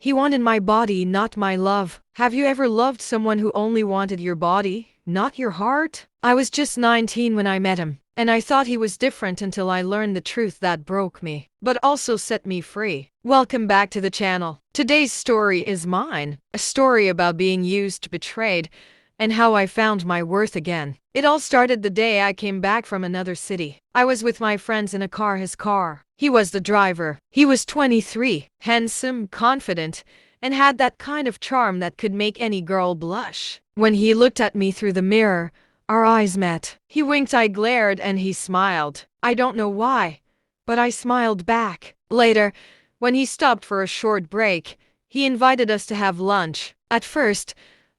He wanted my body, not my love. Have you ever loved someone who only wanted your body, not your heart? I was just 19 when I met him, and I thought he was different until I learned the truth that broke me, but also set me free. Welcome back to the channel. Today's story is mine, a story about being used, betrayed, and how I found my worth again. It all started the day I came back from another city. I was with my friends in a car, his car. He was the driver. He was 23, handsome, confident, and had that kind of charm that could make any girl blush. When he looked at me through the mirror, our eyes met. He winked, I glared, and he smiled. I don't know why, but I smiled back. Later, when he stopped for a short break, he invited us to have lunch. At first,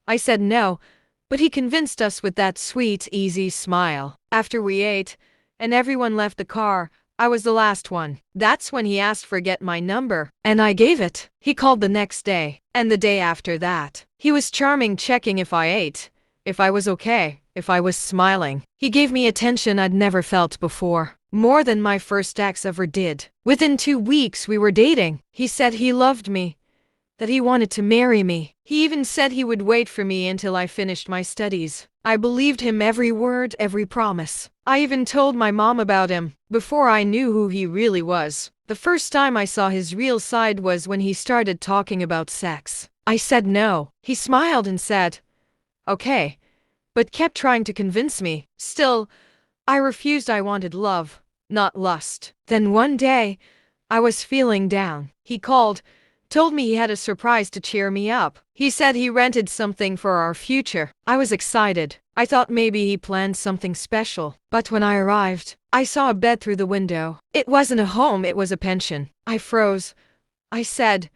I said no, but he convinced us with that sweet, easy smile. After we ate, and everyone left the car, I was the last one. That's when he asked for get my number, and I gave it. He called the next day, and the day after that. He was charming, checking if I ate, if I was okay, if I was smiling. He gave me attention I'd never felt before, more than my first ex ever did. Within 2 weeks we were dating. He said he loved me, that he wanted to marry me. He even said he would wait for me until I finished my studies. I believed him every word, every promise. I even told my mom about him, before I knew who he really was. The first time I saw his real side was when he started talking about sex. I said no. He smiled and said, okay, but kept trying to convince me. Still, I refused. I wanted love, not lust. Then one day, I was feeling down. He called, told me he had a surprise to cheer me up. He said he rented something for our future. I was excited. I thought maybe he planned something special. But when I arrived, I saw a bed through the window. It wasn't a home, it was a pension. I froze. I said,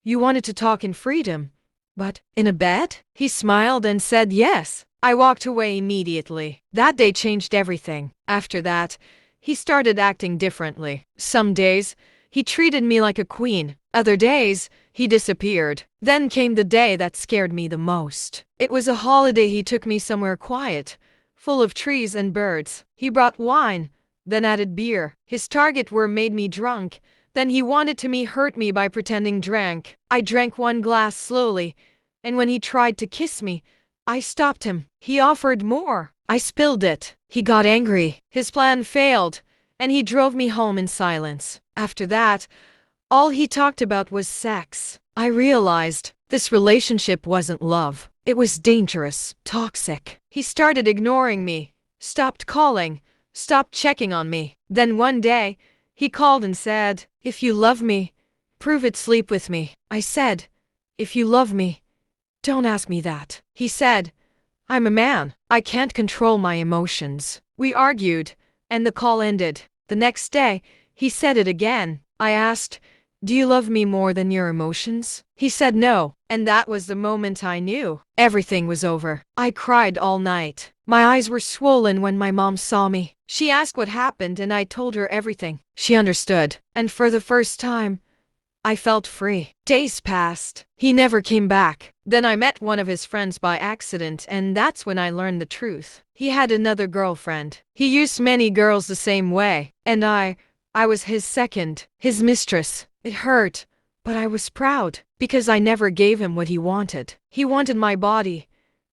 you wanted to talk in freedom, but in a bed? He smiled and said yes. I walked away immediately. That day changed everything. After that, he started acting differently. Some days, he treated me like a queen. Other days, he disappeared. Then came the day that scared me the most. It was a holiday. He took me somewhere quiet, full of trees and birds. He brought wine, then added beer. His target were made me drunk. Then he wanted to hurt me by pretending drank. I drank 1 glass slowly, and when he tried to kiss me, I stopped him. He offered more. I spilled it. He got angry. His plan failed, and he drove me home in silence. After that, all he talked about was sex. I realized this relationship wasn't love. It was dangerous, toxic. He started ignoring me, stopped calling, stopped checking on me. Then one day, he called and said, if you love me, prove it, sleep with me. I said, if you love me, don't ask me that. He said, I'm a man. I can't control my emotions. We argued, and the call ended. The next day, he said it again. I asked, do you love me more than your emotions? He said no, and that was the moment I knew everything was over. I cried all night. My eyes were swollen when my mom saw me. She asked what happened, and I told her everything. She understood, and for the first time, I felt free. Days passed. He never came back. Then I met one of his friends by accident, and that's when I learned the truth. He had another girlfriend. He used many girls the same way, and I was his second, his mistress. It hurt, but I was proud, because I never gave him what he wanted. He wanted my body,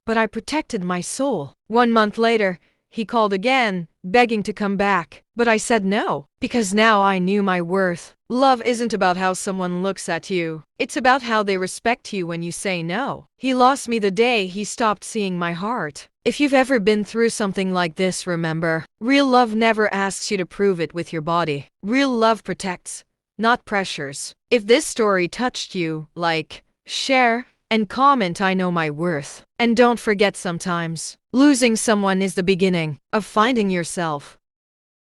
but I protected my soul. 1 month later, he called again, begging to come back, but I said no, because now I knew my worth. Love isn't about how someone looks at you. It's about how they respect you when you say no. He lost me the day he stopped seeing my heart. If you've ever been through something like this, remember, real love never asks you to prove it with your body. Real love protects, not pressures. If this story touched you, like, share, and comment. I know my worth. And don't forget, sometimes losing someone is the beginning of finding yourself.